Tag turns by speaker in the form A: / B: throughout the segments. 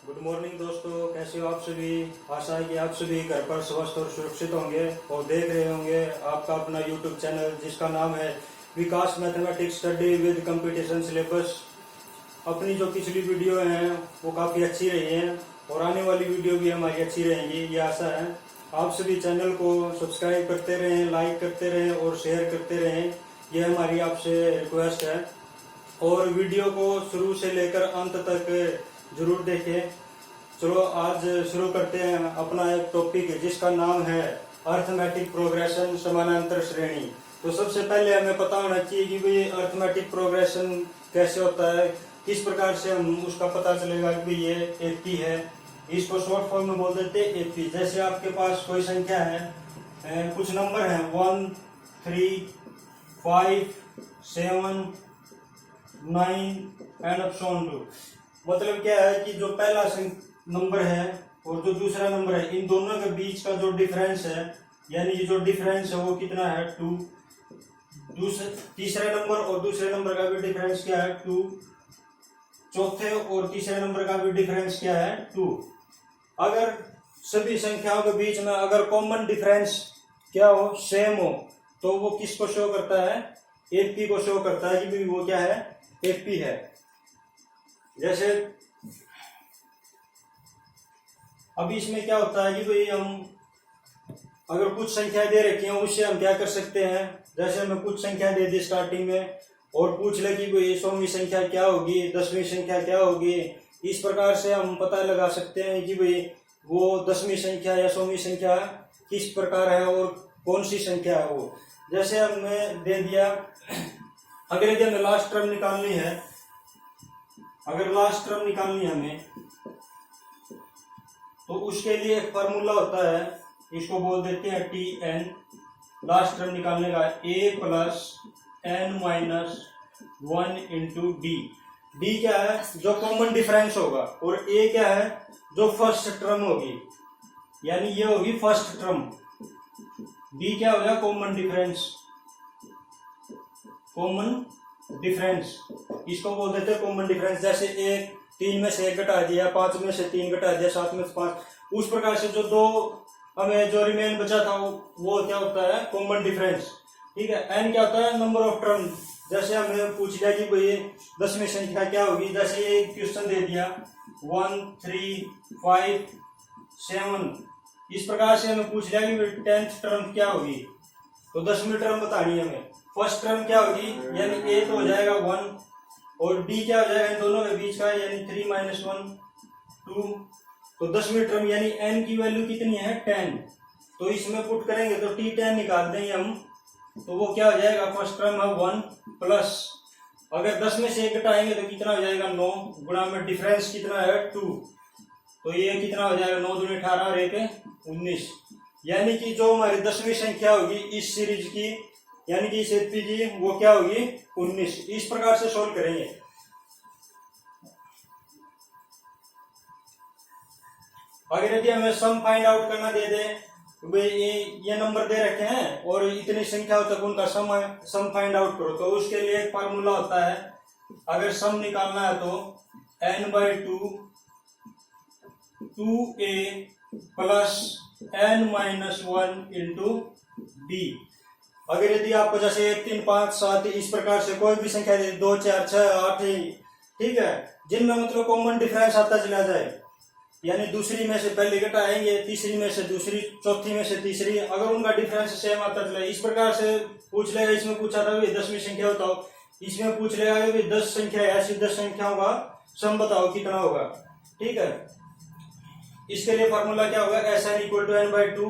A: Good morning दोस्तों, कैसे हो आप सभी। आशा है कि आप सभी घर पर स्वस्थ और सुरक्षित होंगे और देख रहे होंगे आपका अपना यूट्यूब चैनल जिसका नाम है Vikas mathematics study with competition syllabus. अपनी जो पिछली वीडियो हैं वो काफ़ी अच्छी रही हैं और आने वाली वीडियो भी हमारी अच्छी रहेंगी, ये आशा है। आप सभी चैनल को सब्सक्राइब करते रहें, लाइक करते रहें और शेयर करते रहें, ये हमारी आपसे रिक्वेस्ट है। और वीडियो को शुरू से लेकर अंत तक जरूर देखें। चलो आज शुरू करते हैं अपना एक टॉपिक जिसका नाम है अर्थमेटिक प्रोग्रेशन समानांतर श्रेणी। तो सबसे पहले हमें पता होना चाहिए कि भाई अर्थमेटिक प्रोग्रेशन कैसे होता है, किस प्रकार से हम उसका पता चलेगा कि ये एपी है। इसको शॉर्ट फॉर्म में बोल देते हैं एपी। जैसे आपके पास कोई संख्या है, कुछ नंबर है 1, 3, 5, 7, 9 एंड अप ऑन टू। मतलब क्या है कि जो पहला नंबर है और जो दूसरा नंबर है, इन दोनों के बीच का जो डिफरेंस है, यानी ये जो डिफरेंस है वो कितना है 2। तीसरे नंबर और दूसरे नंबर का भी डिफरेंस क्या है 2। चौथे और तीसरे नंबर का भी डिफरेंस क्या है 2। अगर सभी संख्याओं के बीच में अगर कॉमन डिफरेंस क्या हो, सेम हो, तो वो किसको शो करता है, एपी को शो करता है कि भी वो क्या है, एपी है। जैसे अभी इसमें क्या होता है कि भाई हम अगर कुछ संख्या दे रखी है उससे हम क्या कर सकते हैं। जैसे हमें कुछ संख्या दे दी स्टार्टिंग में और पूछ ले कि भाई 100वीं संख्या क्या होगी, 10वीं संख्या क्या होगी। इस प्रकार से हम पता लगा सकते हैं कि भाई वो 10वीं संख्या या 100वीं संख्या किस प्रकार है और कौन सी संख्या है वो। जैसे हमने दे दिया, अगर यदि हमें लास्ट टर्म निकालनी है, अगर लास्ट टर्म निकालनी है हमें, तो उसके लिए एक फार्मूला होता है, इसको बोल देते हैं टी एन। लास्ट टर्म निकालने का A plus N minus 1 into D. D क्या है, जो कॉमन डिफरेंस होगा, और ए क्या है, जो फर्स्ट टर्म होगी, यानी ये होगी फर्स्ट टर्म। डी क्या हो गया, कॉमन डिफरेंस। कॉमन डिफरेंस इसको बोल देते हैं कॉमन डिफरेंस। जैसे 3 में से 1 घटा दिया, 5 में से 3 घटा दिया, 7 में से 5, उस प्रकार से जो दो हमें जो रिमेन बचा था वो क्या होता है, कॉमन डिफरेंस। ठीक है। एन क्या होता है, नंबर ऑफ टर्म। जैसे हमें पूछ लिया कि भाई 10वीं संख्या क्या होगी, जैसे ये क्वेश्चन दे दिया 1, 3, 5, 7, इस प्रकार से हमें पूछ लिया कि 10th टर्म क्या होगी, तो 10वीं टर्म बतानी है हमें। फर्स्ट टर्म क्या होगी, यानी ए तो हो जाएगा 1 और डी क्या हो जाएगा इन दोनों के बीच का, यानी 3 - 1 2। तो 10वीं टर्म यानी एन की वैल्यू कितनी है 10। तो इसमें पुट करेंगे तो T10 निकाल देंगे हम, तो वो क्या हो जाएगा, फर्स्ट टर्म है 1 प्लस, अगर 10 में से 1 घटाएंगे तो कितना हो जाएगा 9, गुणा में डिफरेंस कितना है 2, तो ये कितना हो जाएगा 9 दूनी 18 और 1 19। यानी कि जो हमारी 10वीं संख्या होगी इस सीरीज की, यानी कि इस एपी की, वो क्या होगी 19। इस प्रकार से सोल्व करेंगे। अगर यदि हमें सम फाइंड आउट करना दे दे, तो भाई ये नंबर दे रखे हैं और इतनी संख्याओं तक उनका सम फाइंड आउट करो, तो उसके लिए एक फार्मूला होता है। अगर सम निकालना है तो n/2 2a plus n - 1 into D. अगर यदि आपको जैसे 1, 3, 5, 7 इस प्रकार से कोई भी संख्या दे, 2, 4, 6, 8, ठीक है, जिनमें मतलब कॉमन डिफरेंस आता चला जाए, यानी दूसरी में से पहले घटाएंगे, तीसरी में से दूसरी, चौथी में से तीसरी, अगर उनका डिफरेंस सेम आता चला, इस प्रकार से पूछ लेगा। इसमें पूछा था 10वीं संख्या बताओ, इसमें पूछ लेगा कि 10 संख्या है, ऐसी 10 संख्याओं का सम बताओ कितना होगा। ठीक है। इसके लिए फॉर्मूला क्या होगा, SN = n/2।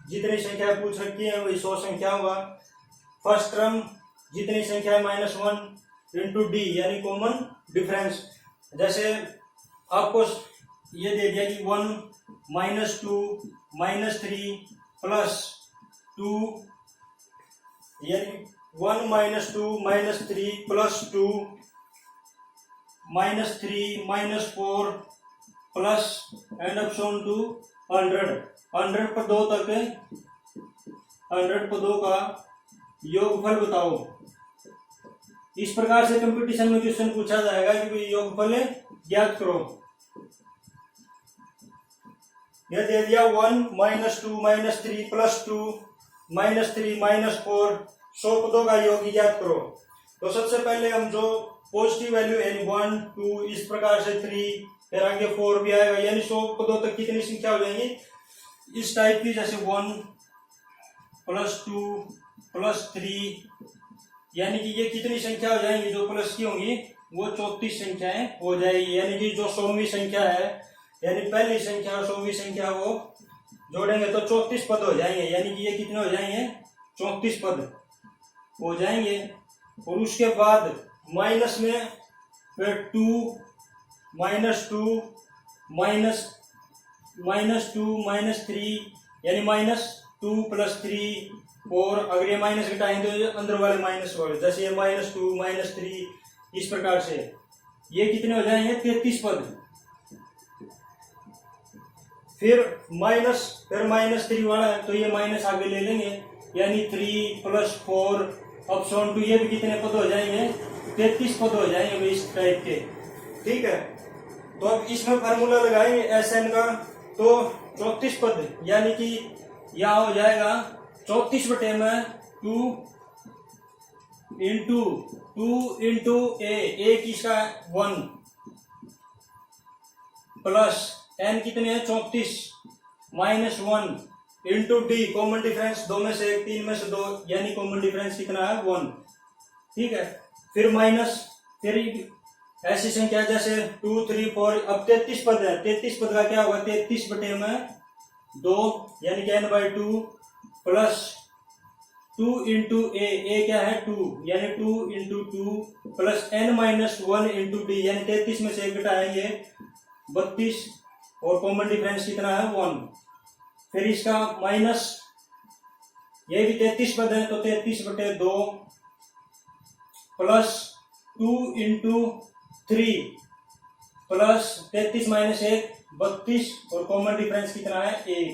A: जितनी संख्या पूछ रखी है वही 100 संख्या होगा। फर्स्ट टर्म जितनी संख्या है -1 इंटू डी, यानी कॉमन डिफरेंस। जैसे आपको ये दे दिया कि 1 - 2 - 3 प्लस 2, यानी 1 - 2 - 3 plus 2 -3 - 4 plus and up on to 100 पर 2 तक, 100 पर 2 का योगफल बताओ। इस प्रकार से कंपटीशन में क्वेश्चन पूछा जाएगा कि योगफल ज्ञात करो। ये दे दिया 1 -2 -3 +2 -3 -4 100 पदों का योग ज्ञात करो। तो सबसे पहले हम जो पॉजिटिव वैल्यू यानी 1 2 इस प्रकार से 3 फिर आगे 4 भी आएगा, यानी 100 पदों तक कितनी संख्या हो जाएंगी इस टाइप की, जैसे 1 +2 +3, यानी कि ये कितनी संख्या हो जाएंगी जो प्लस की होंगी वो 34 संख्याएं हो जाएगी। यानी कि जो 100वीं संख्या है यानी पहली संख्या और 100वीं संख्या वो जोड़ेंगे तो 34 पद हो जाएंगे, यानी कि ये कितने हो जाएंगे 34 पद हो जाएंगे। और उसके बाद माइनस में फिर 2 -2 -3 यानी -2 + 3 और अगर ये माइनस घटाएंगे तो अंदर वाले माइनस वाले, जैसे ये -2 -3 इस प्रकार से ये कितने हो जाएंगे 33 पद। फिर -3 वाला है तो ये माइनस आगे ले लेंगे, यानी 3 + 4 ऑप्शन 2, ये भी कितने पद हो जाएंगे 33 पद हो जाएंगे इस टाइप के। ठीक है, तो अब इसमें फार्मूला लगाएंगे SN का, तो 34 पद यानी कि यहाँ हो जाएगा 34 बटे में 2 इंटू ए किसका 1 प्लस n कितने हैं 34 -1 इंटू डी, कॉमन डिफरेंस 2 में से 1 3 में से 2 यानी कॉमन डिफरेंस कितना है 1। ठीक है, फिर माइनस, फिर ऐसी संख्या जैसे 2 3 4, अब 33 पद है, 33 पद का क्या होगा 33 बटे में 2 यानी कि n/2 प्लस 2 इंटू ए क्या है 2 यानी 2 into 2 plus n-1 into D, यानी 33 में से 1 घटाएंगे 32 और कॉमन डिफरेंस कितना है 1। फिर इसका माइनस, ये भी 33 पद है तो 33 बटे 2 प्लस 2 इंटू 3 प्लस 33 - 1 32 और कॉमन डिफरेंस कितना है 1।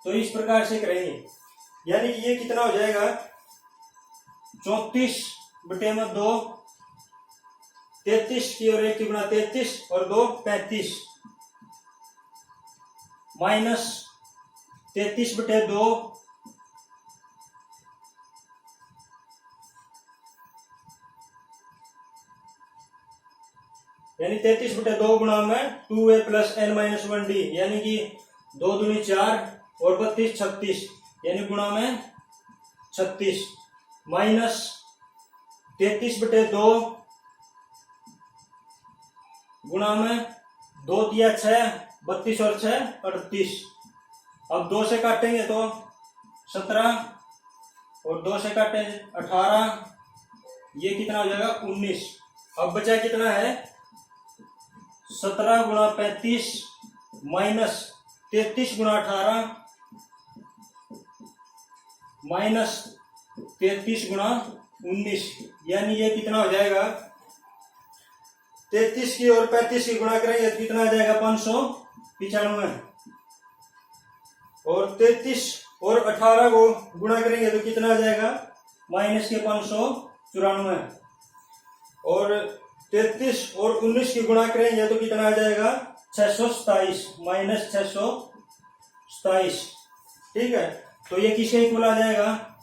A: तो इस प्रकार से करेंगे, यानी कि ये कितना हो जाएगा 34 बटे में 2 33 की और 1 की गुणा 33 और 2 35 माइनस 33 बटे 2 यानी 33 बटे 2 गुणा में 2a + n-1 डी, यानी कि 2 दूनी 4 और 32 36 यानी गुणा में 36 माइनस 33 बटे 2 गुणा में 2 दिया 6 32 और 6 38। अब 2 से काटेंगे तो 17 और 2 से काटेंगे 18, ये कितना हो जाएगा 19। अब बचा कितना है 17 गुणा 35 माइनस 33 गुणा 18 माइनस 33 गुणा 19, यानी ये कितना हो जाएगा 33 की और 35 की गुणा करेंगे तो कितना आ जाएगा 595 और 33 और 18 को गुणा करेंगे तो कितना आ जाएगा माइनस के 594 और 33 और 19 की गुणा करेंगे तो कितना आ जाएगा 627 माइनस 627। ठीक है, तो ये किसके इक्वल आ जाएगा,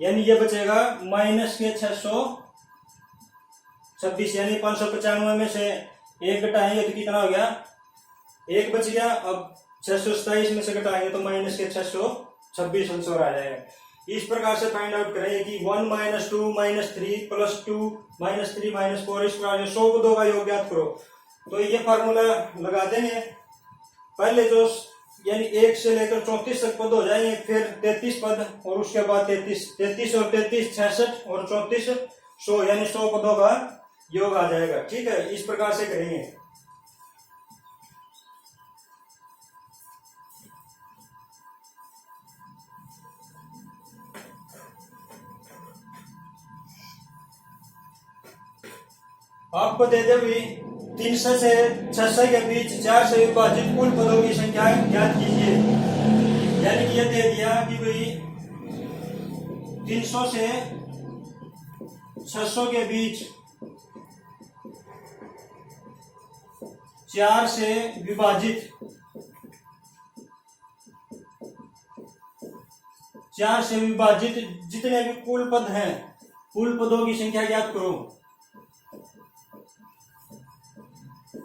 A: यानी ये बचेगा माइनस के 626, यानी 595 में से 1 घटाएंगे तो कितना हो गया 1 बच गया। अब 627 में से घटाएंगे तो माइनस के 626 आंसर आ जाएगा। इस प्रकार से फाइंड आउट करेंगे कि 1 - 2 - 3 + 2 - 3 - 4 इस प्रकार से 100 पदों का योग ज्ञात करो। तो ये फार्मूला लगा देंगे, पहले जो यानी 1 से लेकर 34 तक पद हो जाएंगे, फिर 33 पद और उसके बाद 33 और 33 66 और 34 100, यानी 100 पदों का योग आ जाएगा। ठीक है, इस प्रकार से करेंगे। आपको दे दे भी 300 से 600 के बीच 4 से विभाजित कुल पदों की संख्या ज्ञात कीजिए। यानी कि ये दे दिया कि भाई 300 से 600 के बीच 4 से विभाजित 4 से विभाजित जितने भी कुल पद हैं, कुल पदों की संख्या ज्ञात करो।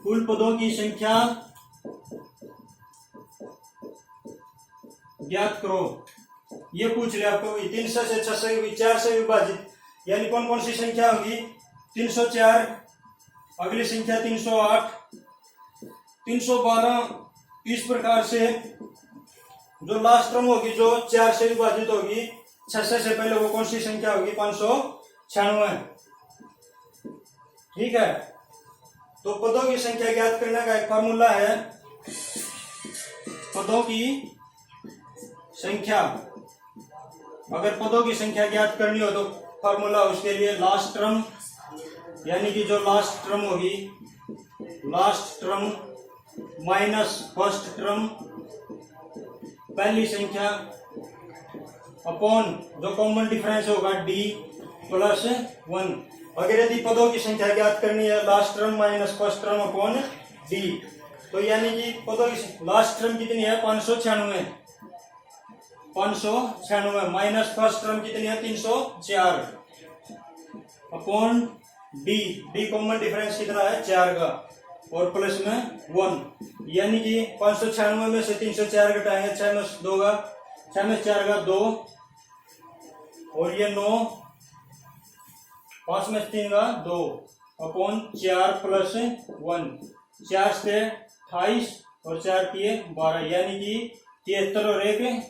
A: कुल पदों की संख्या ज्ञात करो, ये पूछ लिया आपको। 300 से 600 4 से विभाजित यानी कौन कौन सी संख्या होगी? 304, अगली संख्या 308, 312। इस प्रकार से जो लास्ट टर्म होगी जो 4 से विभाजित होगी 600 से पहले, वो कौन सी संख्या होगी? 596। ठीक है, तो पदों की संख्या ज्ञात करने का एक फॉर्मूला है। पदों की संख्या, अगर पदों की संख्या ज्ञात करनी हो तो फॉर्मूला उसके लिए लास्ट टर्म, यानी कि जो लास्ट टर्म होगी, last term minus first term, पहली संख्या, अपॉन जो कॉमन डिफरेंस होगा d प्लस 1। अगर यदि पदों की संख्या ज्ञात करनी है, last term minus first term upon d, तो यानी कि पदों की लास्ट टर्म कितनी है? 596, 596 माइनस फर्स्ट टर्म कितनी है? 304 अपॉन d कॉमन डिफरेंस कितना है? 4 का, और प्लस में 1, यानी कि 596 में से 304 घटाएंगे, 6 में 2 का, 6 में 4 का 2, और ये 9, 5 में 3 का 2 अपॉन 4 प्लस 1, 4 से 28 और 4 किए 12, यानी कि 73 और 1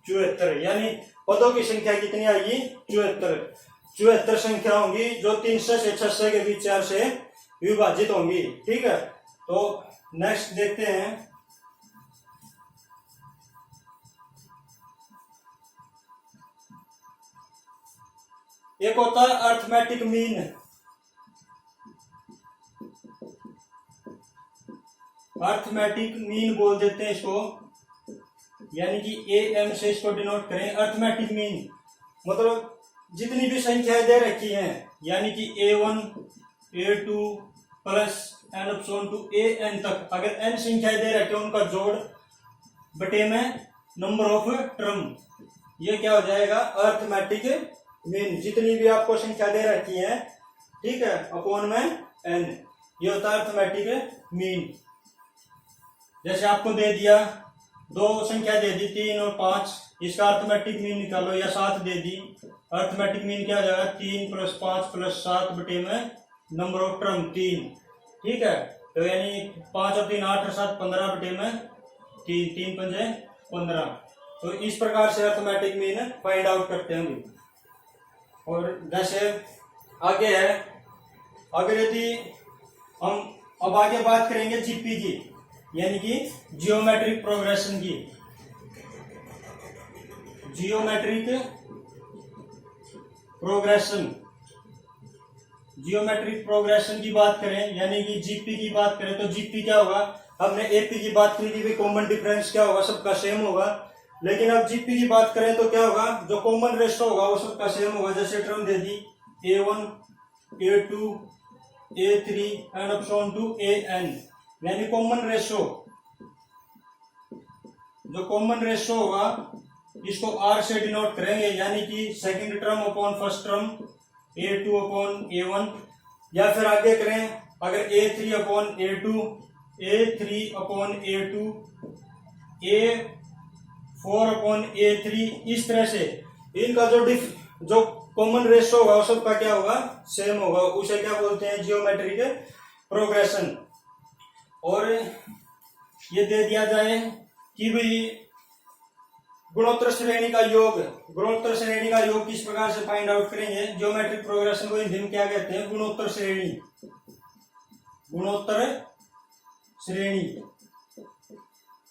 A: 74, यानी पदों की संख्या कितनी आएगी? 74 संख्या होंगी जो 300 से 600 के बीच 4 से विभाजित होंगी। ठीक है, तो नेक्स्ट देखते हैं। एक होता है अर्थमेटिक मीन। अर्थमेटिक मीन बोल देते हैं इसको, यानी कि AM से इसको डिनोट करें। अर्थमेटिक मीन मतलब जितनी भी संख्याएं दे रखी हैं, यानी कि A1 A2 प्लस n अपसोन टू AN तक, अगर n संख्याएं दे रखी हैं उनका जोड़ बटे में नंबर ऑफ टर्म, ये क्या हो जाएगा? Arithmetic mean. जितनी भी आपको संख्या दे रखी है, ठीक है, अपॉन में n, ये होता है अर्थमेटिक मीन। जैसे आपको दे दिया 2 संख्या दे दी 3 और 5, इसका अर्थमेटिक मीन निकालो, या 7 दे दी, अर्थमेटिक मीन क्या हो जाएगा? 3 प्लस 5 प्लस 7 बटे में नंबर ऑफ टर्म 3। ठीक है, तो यानी 5 और 3 8 और 7 15 बटे में 3, 3 पंजे 15। तो इस प्रकार से अर्थमेटिक मीन फाइंड आउट करते हैं। और जैसे आगे है, अगर यदि हम अब आगे बात करेंगे जीपी की, यानी कि जियोमेट्रिक प्रोग्रेशन की। जियोमेट्रिक प्रोग्रेशन, जियोमेट्रिक प्रोग्रेशन की बात करें, यानी कि जीपी की बात करें, तो जीपी क्या होगा? हमने एपी की बात की थी, कॉमन डिफरेंस क्या होगा? सबका सेम होगा। लेकिन अब जीपी की बात करें तो क्या होगा? जो कॉमन रेशो होगा वो सबका सेम होगा। जैसे टर्म दे दी A1 A2 A3 एंड अपसोन टू AN, यानी कॉमन रेशो, जो कॉमन रेशो होगा इसको R से डिनोट करेंगे, यानी कि second term upon first term A2 upon A1, या फिर आगे करें अगर A3 upon A2, A3 upon A2, A4 upon A3, इस तरह से इनका जो कॉमन रेशो होगा उस सबका क्या होगा? सेम होगा। उसे क्या बोलते हैं? Geometric progression. और ये दे दिया जाए कि भाई गुणोत्तर श्रेणी का योग, गुणोत्तर श्रेणी का योग किस प्रकार से फाइंड आउट करेंगे? जियोमेट्रिक प्रोग्रेशन को हिंदी में क्या कहते हैं? गुणोत्तर श्रेणी। गुणोत्तर श्रेणी,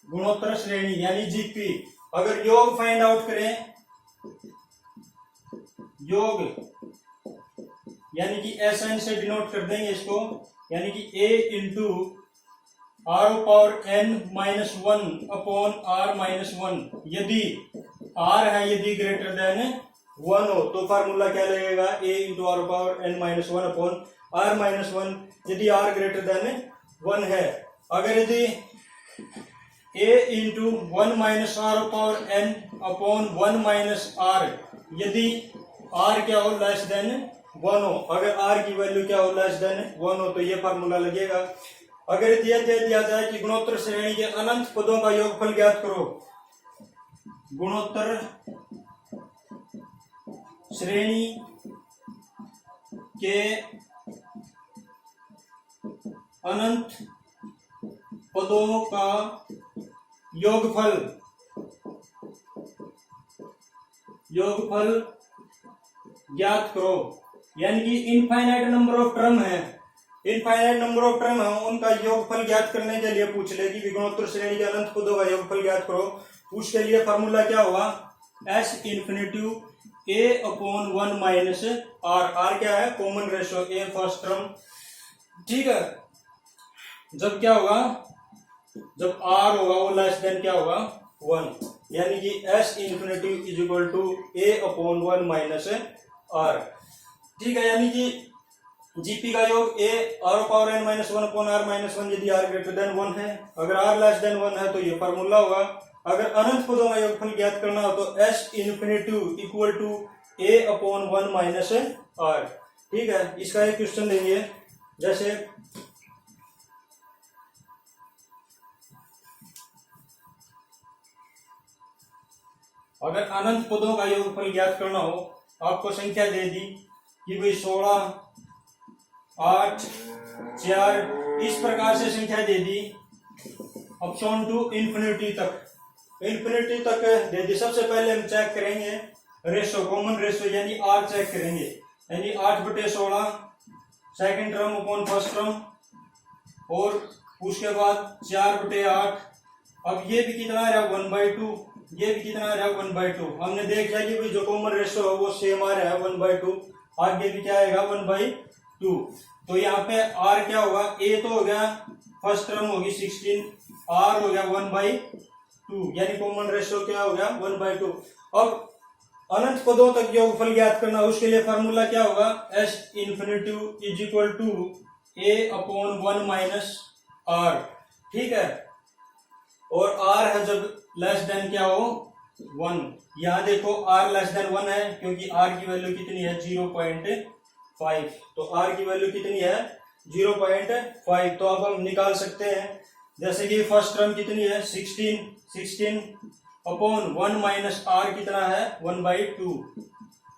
A: गुणोत्तर श्रेणी यानी जीपी। अगर योग फाइंड आउट करें, योग यानी कि SN से डिनोट कर देंगे इसको, यानी कि A into R power N minus 1 upon R minus 1। यदि R है यदि ग्रेटर देन 1 हो तो फार्मूला क्या लगेगा? A into R power N minus 1 upon R minus 1, यदि R ग्रेटर देन 1 है। अगर यदि a into 1 minus r power n upon 1 minus r, यदि r क्या हो लेस देन 1 हो, अगर r की वैल्यू क्या हो लेस देन 1 हो तो ये फार्मूला लगेगा। अगर ये दे दिया जाए कि गुणोत्तर श्रेणी के अनंत पदों का योगफल ज्ञात करो, गुणोत्तर श्रेणी के अनंत पदों का योगफल ज्ञात करो, यानी कि इनफाइनाइट नंबर ऑफ टर्म है, इनफाइनाइट नंबर ऑफ टर्म है, उनका योगफल ज्ञात करने के लिए पूछ लेगी कि गुणोत्तर श्रेणी के अनंत पदों का योगफल ज्ञात करो। उसके लिए फार्मूला क्या होगा, s infinitive a upon 1 minus r, r क्या है common ratio a first term, ठीक है। जब क्या होगा, जब r होगा वो लेस देन क्या होगा 1, यानी कि s infinitive is equal to a upon 1 minus r, ठीक है। यानी कि जीपी का योग a r power n minus 1 upon r minus 1 यदि r ग्रेटर देन 1 है, अगर r लेस देन 1 है तो ये फार्मूला होगा। अगर अनंत पदों का योगफल ज्ञात करना हो तो s infinitive equal to a upon 1 minus r, ठीक है। इसका एक क्वेश्चन लेंगे, जैसे अगर अनंत पदों का योगफल ज्ञात करना हो, आपको संख्या दे दी कि भाई 16, 8, 4, इस प्रकार से संख्या दे दी अपॉन टू इन्फिनिटी तक, इन्फिनिटी तक दे दी। सबसे पहले हम चेक करेंगे रेशो, कॉमन रेशो यानी आर चेक करेंगे, यानी 8/16 second term upon first term, और उसके बाद 4/8। अब ये भी कितना आ रहा है 1/2, ये भी कितना आ रहा है 1/2। हमने देख लिया कि जो कॉमन रेशो है वो सेम आ रहा है 1/2, आगे भी क्या आएगा 1/2। तो यहाँ पे r क्या होगा, a तो हो गया फर्स्ट टर्म होगी 16, r हो गया 1/2, यानी कॉमन रेशियो क्या हो गया 1/2। अब अनंत पदों तक योगफल ज्ञात करना, उसके लिए फार्मूला क्या होगा, s infinitive is equal to a upon 1 minus r, ठीक है। और r है जब लेस देन क्या हो 1, यहां देखो r लेस देन 1 है क्योंकि r की वैल्यू कितनी है 0.5, तो r की वैल्यू कितनी है 0.5। तो अब हम निकाल सकते हैं, जैसे कि फर्स्ट टर्म कितनी है 16 अपॉन 1 माइनस r कितना है 1/2,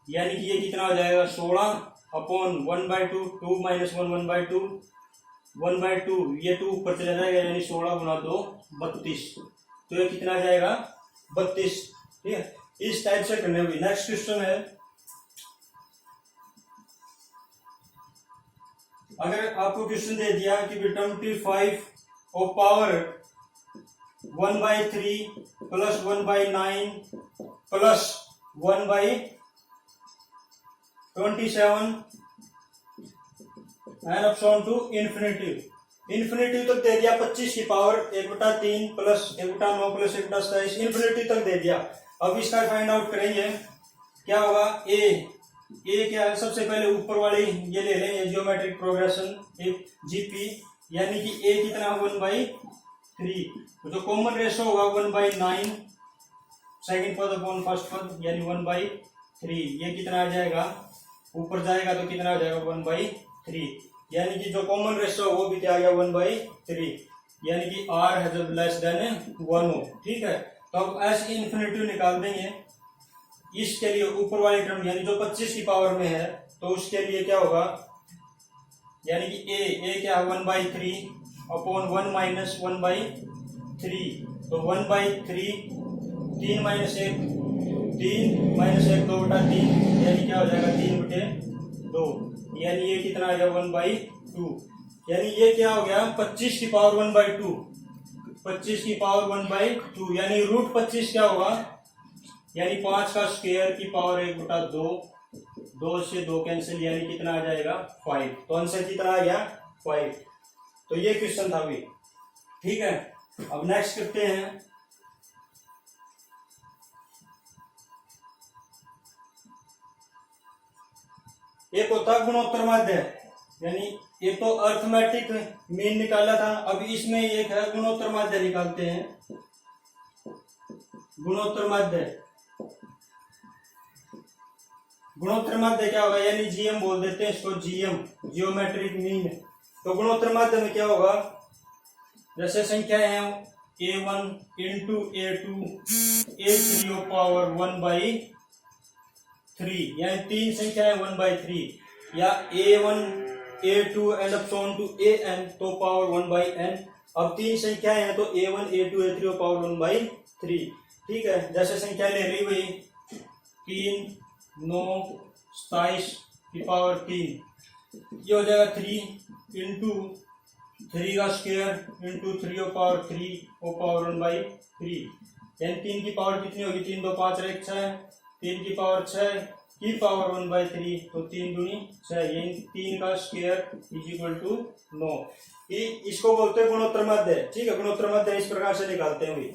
A: यानी कि ये कितना हो जाएगा 16 अपॉन 1/2, 2 माइनस 1 1/2, 1/2, ये 2 ऊपर चला जाएगा, यानी 16 गुना 2 32, तो ये कितना आ जाएगा 32, ठीक है। इस टाइप से करने हुई। नेक्स्ट क्वेश्चन है, अगर आपको क्वेश्चन दे दिया कि 25 और power 1/3 plus 1/9 plus 1/27 and upon two infinity तक दे दिया, 25 की पावर 1/3 प्लस 1/9 प्लस 1/27 इन्फिनिटी तक दे दिया। अब इसका फाइंड आउट करेंगे, क्या होगा ए क्या है, सबसे पहले ऊपर वाली ये ले लेंगे जियोमेट्रिक प्रोग्रेशन जीपी, यानी कि ए कितना 1/3, तो जो कॉमन रेशो होगा 1/9 सेकंड पद अपॉन फर्स्ट पद, यानी 1/3, ये कितना आ जाएगा ऊपर जाएगा तो कितना आ जाएगा 1/3, यानी कि जो कॉमन रेशो वो भी क्या आ गया 1/3, यानी कि r है जब लेस देन 1 हो, ठीक है। तो अब s इंफिनिटी निकाल देंगे, इसके लिए ऊपर वाली टर्म यानी जो 25 की पावर में है तो उसके लिए क्या होगा, यानी कि a क्या है 1/3 अपॉन 1 माइनस 1/3, तो 1/3 3 माइनस 1 2/3, यानी क्या हो जाएगा 3/2, यानी ये कितना आ गया 1/2, यानी ये क्या हो गया 25 की पावर 1/2, 25 की पावर 1/2, यानी रूट 25 क्या होगा, यानी 5 का स्क्वायर की पावर 1/2, 2 से 2 कैंसिल, यानी कितना आ जाएगा 5, तो आंसर कितना आ गया 5। तो ये क्वेश्चन था अभी, ठीक है। अब नेक्स्ट करते हैं, एक होता है गुणोत्तर माध्य, यानी ये तो अर्थमेटिक मीन निकाला था, अब इसमें एक है गुणोत्तर माध्य निकालते हैं। गुणोत्तर माध्य, गुणोत्तर माध्य क्या होगा, यानी जीएम बोल देते हैं इसको, जीएम जियोमेट्रिक मीन। तो गुणोत्तर माध्य में क्या होगा, जैसे संख्याएं हैं a1 into a2 a3 power 1/3, यानी तीन संख्याएं 1/3, या a1 a2 and up to an तो पावर 1/n। अब तीन संख्याएं हैं तो a1 a2 a3 पावर 1/3। ठीक है, जैसे संख्या ले ली भाई 3 9 27 की पावर 3, ये हो जाएगा 3 इंटू 3 का स्क्वायर इंटू 3 पावर 3 ओ पावर 1/3, यानी 3 की पावर कितनी होगी, 3 2 5 1 6, 3 की पावर 6 की पावर 1/3, तो 3 दूनी 6, यानी 3 का स्क्वायर इज इक्वल टू 9। इसको बोलते हैं गुणोत्तर माध्य। ठीक है, गुणोत्तर माध्य इस प्रकार से निकालते हैं भाई।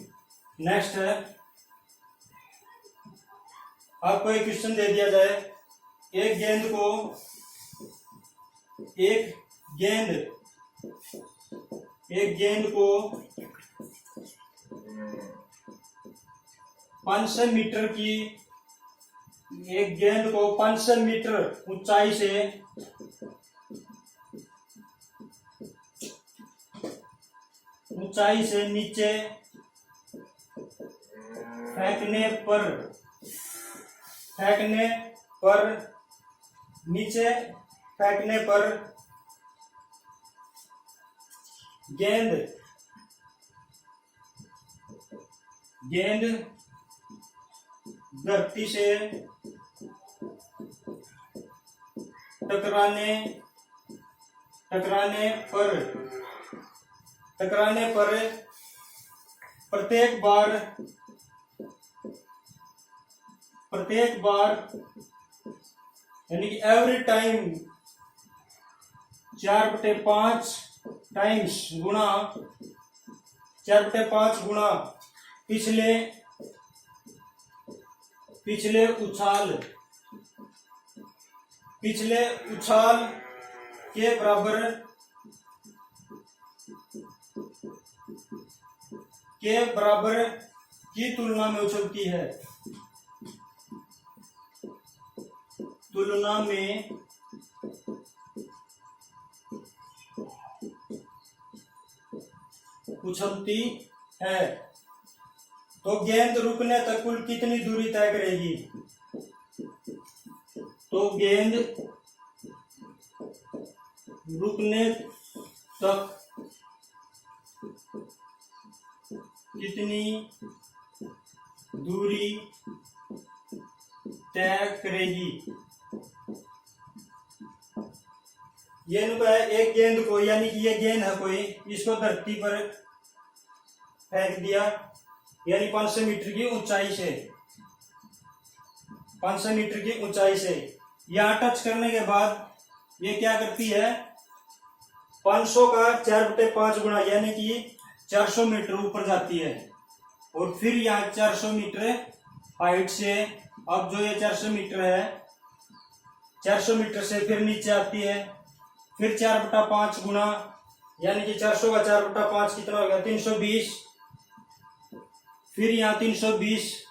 A: नेक्स्ट है, आपको एक क्वेश्चन दे दिया जाए, एक गेंद को 500 मीटर की, एक गेंद को 500 मीटर ऊंचाई से नीचे फेंकने पर गेंद धरती से टकराने पर प्रत्येक बार यानी कि एवरी टाइम 4/5 टाइम्स गुणा 4/5 गुणा पिछले उछाल के बराबर की तुलना में उछलती है। तो गेंद रुकने तक कुल कितनी दूरी तय करेगी, तो गेंद रुकने तक कितनी दूरी तय करेगी। ये है एक गेंद को, यानी कि ये गेंद है कोई, इसको धरती पर फेंक दिया, यानी 500 मीटर की ऊंचाई से यहाँ टच करने के बाद ये क्या करती है, 500 का 4/5 गुणा, यानी कि 400 मीटर ऊपर जाती है, और फिर यहाँ 400 मीटर हाइट से, अब जो ये 400 मीटर है, 400 मीटर से फिर नीचे आती है, फिर 4/5 गुणा, यानी कि 400 का 4/5 कितना होगा, 320, फिर यहाँ 320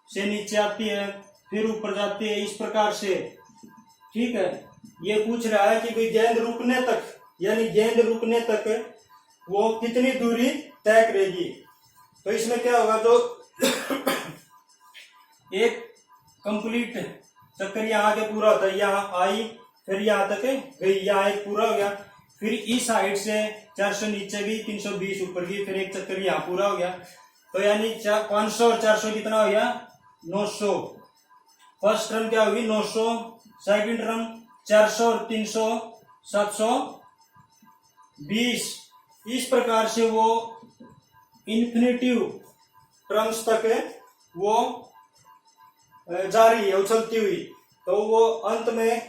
A: से नीचे आती है, फिर ऊपर जाती है, इस प्रकार से। ठीक है, ये पूछ रहा है कि भाई गेंद रुकने तक, यानी गेंद रुकने तक वो कितनी दूरी तय करेगी। तो इसमें क्या होगा, जो एक कंप्लीट चक्कर यहाँ आगे पूरा होता है, यहाँ आई फिर यहाँ तक गई, यहाँ एक पूरा हो गया, फिर इस साइड से 400 नीचे भी, 320 ऊपर की, फिर एक चक्कर यहाँ पूरा हो गया, तो यानी 500 और 400 कितना हो गया, 900। फर्स्ट टर्म क्या होगी, 900, सेकंड टर्म 400 और 300 720। इस प्रकार से वो इन्फिनिटिव टर्म्स तक वो जारी है उछलती हुई, तो वो अंत में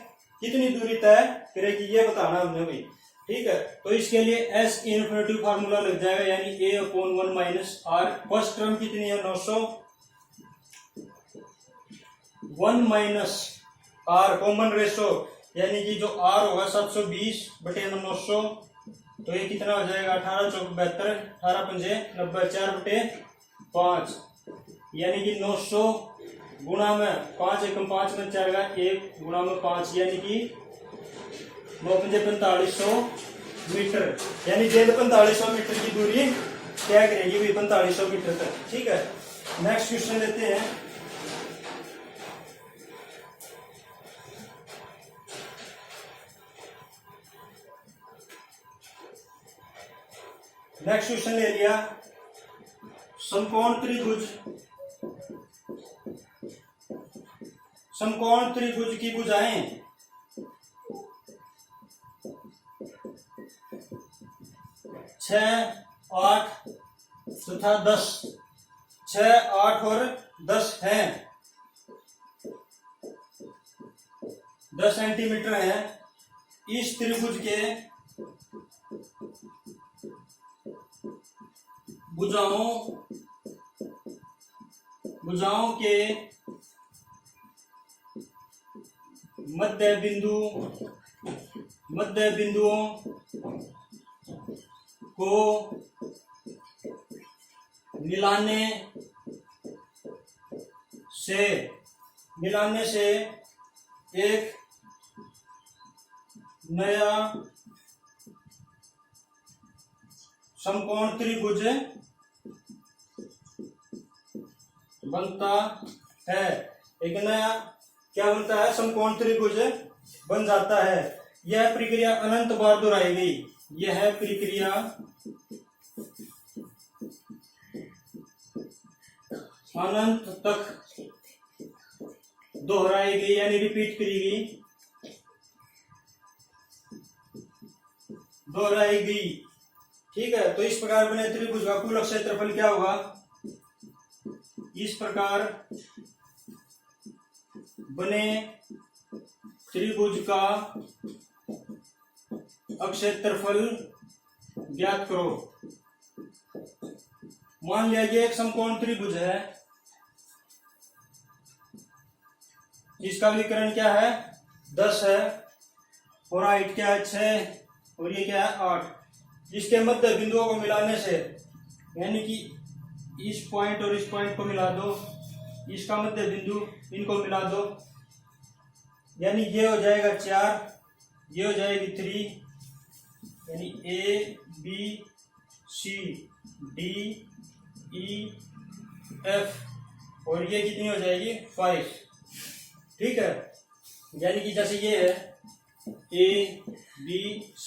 A: कितनी दूरी तय करेगी ये बताना हमने भाई। ठीक है, तो इसके लिए एस इन्फिनिटिव फार्मूला लग जाएगा, यानी a/1 minus r। First term कितनी है, 900, 1 माइनस r कॉमन रेशो, यानी कि जो आर होगा 720 बटे 900, तो ये कितना हो जाएगा 18 चौक 72, 18 पंजे 90, 4 बटे 5, यानी कि 900 गुणा में 5 एकम 5 में 4 का 1 गुणा में 5, यानी कि 9 पंजे 4500 मीटर, यानी जेल 4500 मीटर की दूरी तय करेगी भी 4500 मीटर तक। ठीक है, नेक्स्ट क्वेश्चन लेते हैं। नेक्स्ट क्वेश्चन ले लिया, समकोण त्रिभुज की भुजाएं 6, 8 तथा 10, 6, 8 और 10 हैं, 10 सेंटीमीटर है। इस त्रिभुज के भुजाओं के मध्य बिंदुओं को मिलाने से एक नया समकोण त्रिभुज बनता है। एक नया क्या बनता है? समकोण त्रिभुज बन जाता है। यह प्रक्रिया अनंत बार दोहराएगी। यह प्रक्रिया अनंत तक दोहराएगी, यानी रिपीट करेगी, दोहराएगी। ठीक है, तो इस प्रकार बने त्रिभुज का कुल क्षेत्रफल क्या होगा? इस प्रकार बने त्रिभुज का क्षेत्रफल ज्ञात करो। मान लिया ये एक समकोण त्रिभुज है, इसका विकर्ण क्या है? 10 है, और हाइट क्या है? 6, और ये क्या है? 8। इसके मध्य बिंदुओं को मिलाने से, यानी कि इस पॉइंट और इस पॉइंट को मिला दो, इसका मध्य बिंदु इनको मिला दो, यानी ये हो जाएगा 4, ये हो जाएगी 3, यानी A B C D E F, और ये कितनी हो जाएगी? 5। ठीक है, यानी कि जैसे ये है A B C,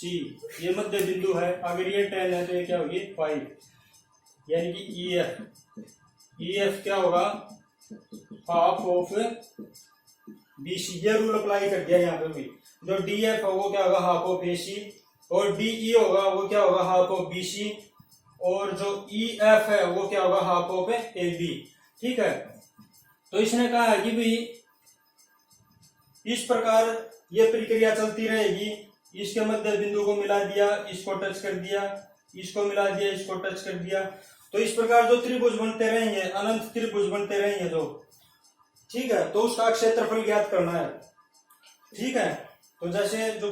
A: ये मध्य बिंदु है, अगर ये 10 है तो ये क्या होगी? 5, यानी कि E F क्या होगा? Half of BC। ये रूल अप्लाई कर दिया यहाँ पे भी। जो DF है वो क्या होगा? हाफ ऑफ AC, और DE होगा वो क्या होगा? हाफ ऑफ BC, और जो EF है वो क्या होगा? Half of AB। ठीक है, तो इसने कहा है कि भाई इस प्रकार ये प्रक्रिया चलती रहेगी। इसके मध्य बिंदु को मिला दिया, इसको टच कर दिया, इसको मिला दिया, इसको टच कर दिया, तो इस प्रकार जो त्रिभुज बनते रहेंगे, अनंत त्रिभुज बनते रहेंगे जो। ठीक है, तो उसका क्षेत्रफल ज्ञात करना है। ठीक है, तो जैसे जो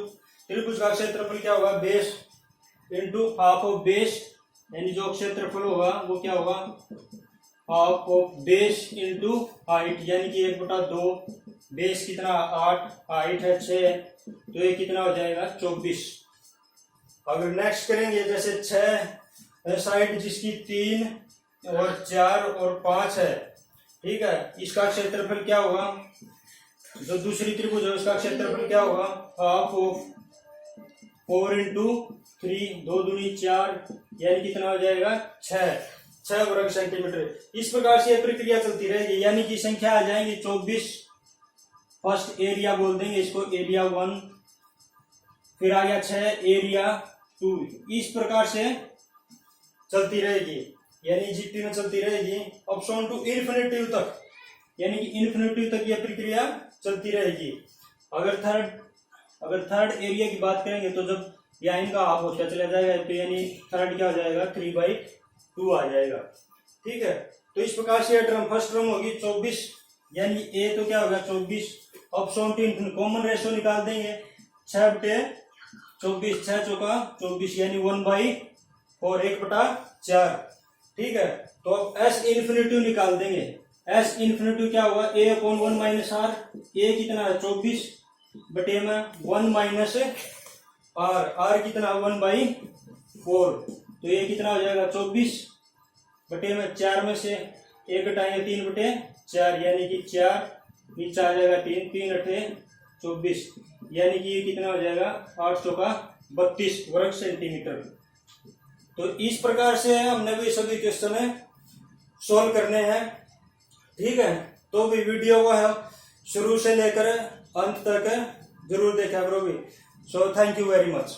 A: त्रिभुज का क्षेत्रफल क्या होगा? Base into half of base, यानी जो क्षेत्रफल होगा वो क्या होगा? Half of base into height, यानी कि 1/2। बेस कितना? 8, हाइट है 6, तो ये कितना हो जाएगा? 24। अगर नेक्स्ट करेंगे, जैसे 6 साइड जिसकी 3 और 4 और 5 है। ठीक है, इसका क्षेत्रफल क्या होगा? जो दूसरी त्रिभुज है उसका क्षेत्रफल क्या होगा? हाफ ऑफ 4 इंटू 3, 2 दूनी 4, यानी कितना हो जाएगा? 6 वर्ग सेंटीमीटर। इस प्रकार से प्रक्रिया चलती रहेगी, यानी कि संख्या आ जाएंगी 24। फर्स्ट एरिया बोल देंगे इसको, एरिया 1, फिर आ गया 6, एरिया 2। इस प्रकार से चलती रहेगी, यानी जीटी में चलती रहेगी अप टू इन्फिनिटी तक, यानी कि इन्फिनिटी तक यह प्रक्रिया चलती रहेगी। अगर थर्ड एरिया की बात करेंगे तो जब यहाँ इनका हाफ होता चला जाएगा, तो यानी थर्ड क्या हो जाएगा? 3/2 आ जाएगा। ठीक है, तो इस प्रकार से टर्म फर्स्ट टर्म होगी 24, यानी ए तो क्या होगा? 24, ऑप्शन 3 कॉमन रेशो निकाल देंगे 6/24, 6 चौका 24 यानी 1/4, 1/4। ठीक है, तो अब एस इन्फिनिटिव निकाल देंगे। एस इन्फिनिटिव क्या हुआ, a अपॉन 1 माइनस आर। ए कितना है 24 बटे में 1 माइनस आर, आर कितना 1/4, तो ये कितना हो जाएगा 24 बटे में 4 में से 1 घटाएंगे 3/4 यानी कि 4, नीचे आ जाएगा 3, 3 अठे 24 यानी कि ये कितना हो जाएगा 8 चौका 32 वर्ग सेंटीमीटर। तो इस प्रकार से हमने भी सभी क्वेश्चन सोल्व करने हैं। ठीक है, तो भी वीडियो को है शुरू से लेकर अंत तक जरूर देखा करो भी। So thank you very much.